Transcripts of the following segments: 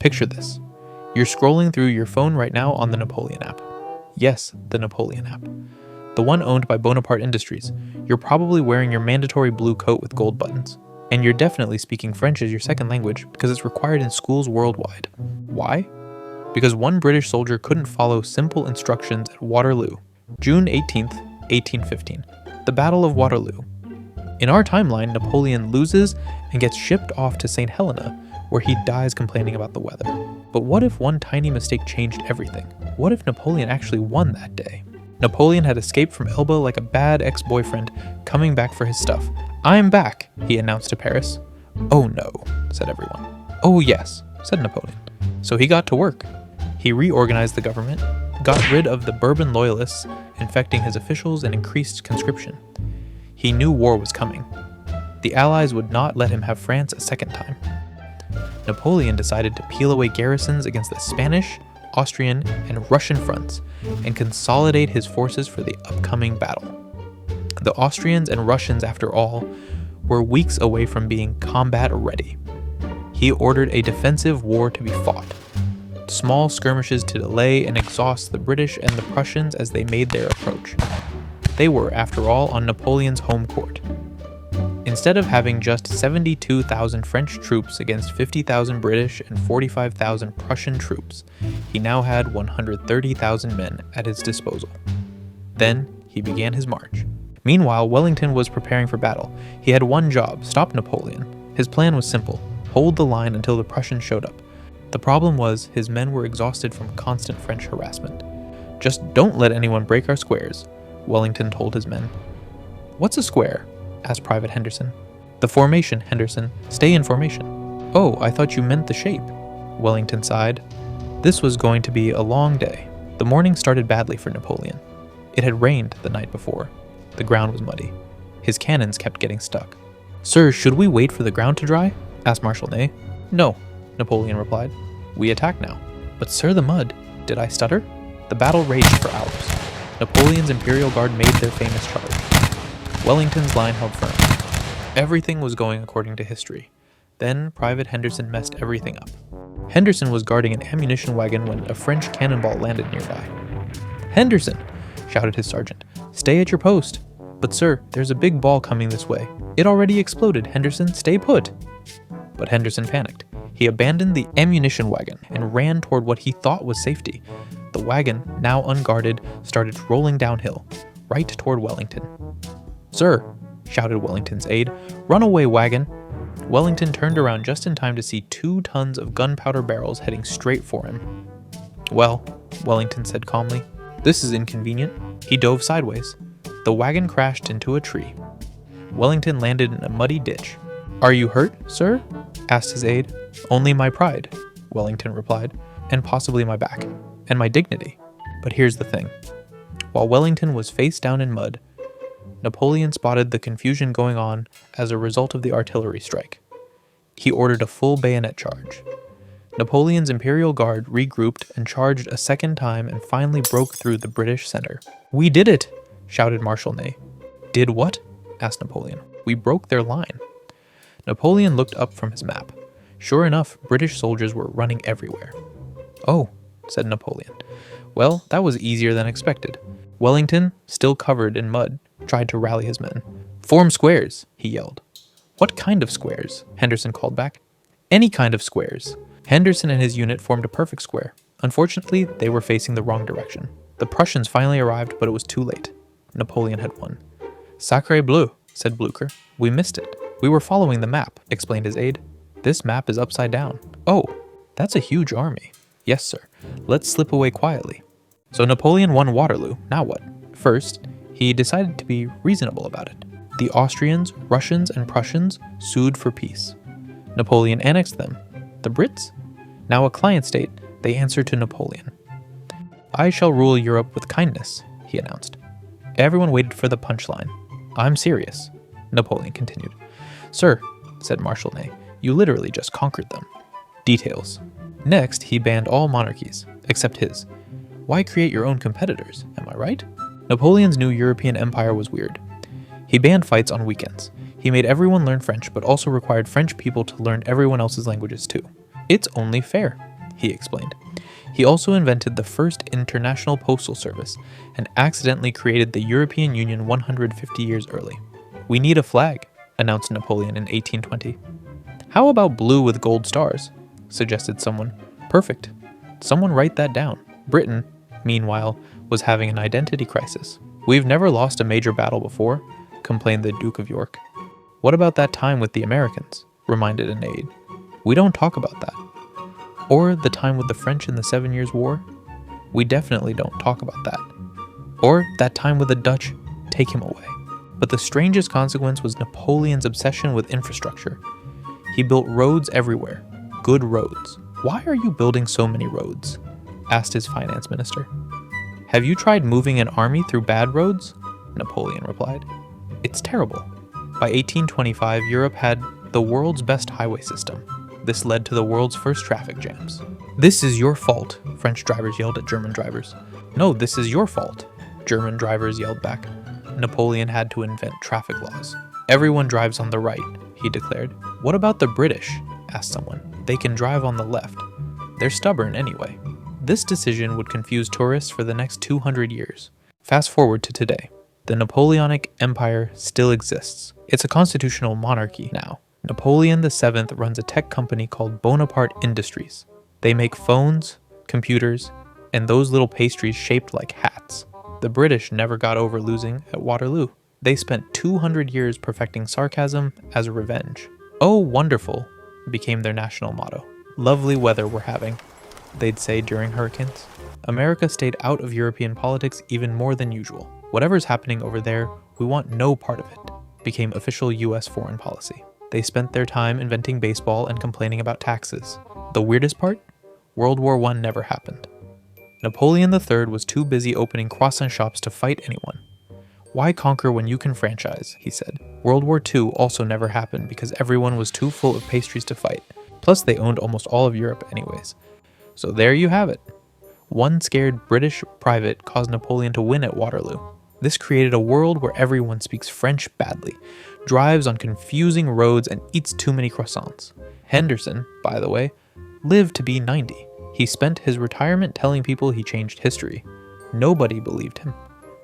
Picture this. You're scrolling through your phone right now on the Napoleon app. Yes, the Napoleon app. The one owned by Bonaparte Industries. You're probably wearing your mandatory blue coat with gold buttons. And you're definitely speaking French as your second language because it's required in schools worldwide. Why? Because one British soldier couldn't follow simple instructions at Waterloo. June 18th, 1815. The Battle of Waterloo. In our timeline, Napoleon loses and gets shipped off to St. Helena, where he dies complaining about the weather. But what if one tiny mistake changed everything? What if Napoleon actually won that day? Napoleon had escaped from Elba like a bad ex-boyfriend, coming back for his stuff. "I'm back," he announced to Paris. "Oh no," said everyone. "Oh yes," said Napoleon. So he got to work. He reorganized the government, got rid of the Bourbon loyalists, infecting his officials, and increased conscription. He knew war was coming. The Allies would not let him have France a second time. Napoleon decided to peel away garrisons against the Spanish, Austrian, and Russian fronts and consolidate his forces for the upcoming battle. The Austrians and Russians, after all, were weeks away from being combat ready. He ordered a defensive war to be fought, small skirmishes to delay and exhaust the British and the Prussians as they made their approach. They were, after all, on Napoleon's home court. Instead of having just 72,000 French troops against 50,000 British and 45,000 Prussian troops, he now had 130,000 men at his disposal. Then he began his march. Meanwhile, Wellington was preparing for battle. He had one job: stop Napoleon. His plan was simple: hold the line until the Prussians showed up. The problem was his men were exhausted from constant French harassment. "Just don't let anyone break our squares," Wellington told his men. "What's a square?" asked Private Henderson. "The formation, Henderson. Stay in formation." "Oh, I thought you meant the shape." Wellington sighed. This was going to be a long day. The morning started badly for Napoleon. It had rained the night before. The ground was muddy. His cannons kept getting stuck. "Sir, should we wait for the ground to dry?" asked Marshal Ney. "No," Napoleon replied. "We attack now." "But sir, the mud." Did I stutter? The battle raged for hours. Napoleon's Imperial Guard made their famous charge. Wellington's line held firm. Everything was going according to history. Then Private Henderson messed everything up. Henderson was guarding an ammunition wagon when a French cannonball landed nearby. "Henderson!" shouted his sergeant. "Stay at your post." "But sir, there's a big ball coming this way." "It already exploded, Henderson. Stay put." But Henderson panicked. He abandoned the ammunition wagon and ran toward what he thought was safety. The wagon, now unguarded, started rolling downhill, right toward Wellington. "Sir," shouted Wellington's aide, "run away, wagon." Wellington turned around just in time to see 2 tons of gunpowder barrels heading straight for him. "Well," Wellington said calmly, "this is inconvenient." He dove sideways. The wagon crashed into a tree. Wellington landed in a muddy ditch. "Are you hurt, sir?" asked his aide. "Only my pride," Wellington replied, "and possibly my back, and my dignity." But here's the thing. While Wellington was face down in mud, Napoleon spotted the confusion going on as a result of the artillery strike. He ordered a full bayonet charge. Napoleon's Imperial Guard regrouped and charged a second time and finally broke through the British center. "We did it!" shouted Marshal Ney. "Did what?" asked Napoleon. "We broke their line." Napoleon looked up from his map. Sure enough, British soldiers were running everywhere. "Oh," said Napoleon. "Well, that was easier than expected." Wellington, still covered in mud, tried to rally his men. "Form squares," he yelled. "What kind of squares?" Henderson called back. "Any kind of squares." Henderson and his unit formed a perfect square. Unfortunately, they were facing the wrong direction. The Prussians finally arrived, but it was too late. Napoleon had won. "Sacré bleu," said Blucher. "We missed it." "We were following the map," explained his aide. "This map is upside down." "Oh, that's a huge army." "Yes, sir. Let's slip away quietly." So Napoleon won Waterloo. Now what? First, he decided to be reasonable about it. The Austrians, Russians, and Prussians sued for peace. Napoleon annexed them. The Brits? Now a client state, they answered to Napoleon. "I shall rule Europe with kindness," he announced. Everyone waited for the punchline. "I'm serious," Napoleon continued. "Sir," said Marshal Ney, "you literally just conquered them." Details. Next, he banned all monarchies, except his. Why create your own competitors, am I right? Napoleon's new European empire was weird. He banned fights on weekends. He made everyone learn French, but also required French people to learn everyone else's languages too. It's only fair. he explained. He also invented the first international postal service and accidentally created the European Union 150 years early. "We need a flag," announced Napoleon in 1820. "How about blue with gold stars?" suggested someone. "Perfect. Someone write that down." Britain, meanwhile, was having an identity crisis. "We've never lost a major battle before," complained the Duke of York. "What about that time with the Americans?" reminded an aide. "We don't talk about that." Or the time with the French in the 7 Years' War? "We definitely don't talk about that." Or that time with the Dutch? Take him away. But the strangest consequence was Napoleon's obsession with infrastructure. He built roads everywhere. Good roads. "Why are you building so many roads?" asked his finance minister. "Have you tried moving an army through bad roads?" Napoleon replied. "It's terrible." By 1825, Europe had the world's best highway system. This led to the world's first traffic jams. "This is your fault," French drivers yelled at German drivers. "No, this is your fault," German drivers yelled back. Napoleon had to invent traffic laws. "Everyone drives on the right," he declared. "What about the British?" asked someone. "They can drive on the left. They're stubborn anyway." This decision would confuse tourists for the next 200 years. Fast forward to today. The Napoleonic Empire still exists. It's a constitutional monarchy now. Napoleon VII runs a tech company called Bonaparte Industries. They make phones, computers, and those little pastries shaped like hats. The British never got over losing at Waterloo. They spent 200 years perfecting sarcasm as a revenge. "Oh, wonderful," became their national motto. "Lovely weather we're having," they'd say during hurricanes. America stayed out of European politics even more than usual. "Whatever's happening over there, we want no part of it," became official US foreign policy. They spent their time inventing baseball and complaining about taxes. The weirdest part? World War I never happened. Napoleon III was too busy opening croissant shops to fight anyone. "Why conquer when you can franchise?" he said. World War II also never happened because everyone was too full of pastries to fight. Plus, they owned almost all of Europe anyways. So there you have it. One scared British private caused Napoleon to win at Waterloo. This created a world where everyone speaks French badly, drives on confusing roads, and eats too many croissants. Henderson, by the way, lived to be 90. He spent his retirement telling people he changed history. Nobody believed him.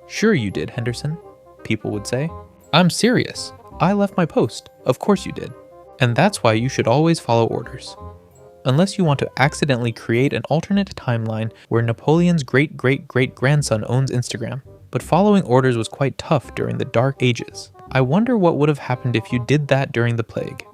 "Sure you did, Henderson," people would say. "I'm serious. I left my post. Of course you did." And that's why you should always follow orders. Unless you want to accidentally create an alternate timeline where Napoleon's great-great-great-grandson owns Instagram. But following orders was quite tough during the Dark Ages. I wonder what would have happened if you did that during the plague.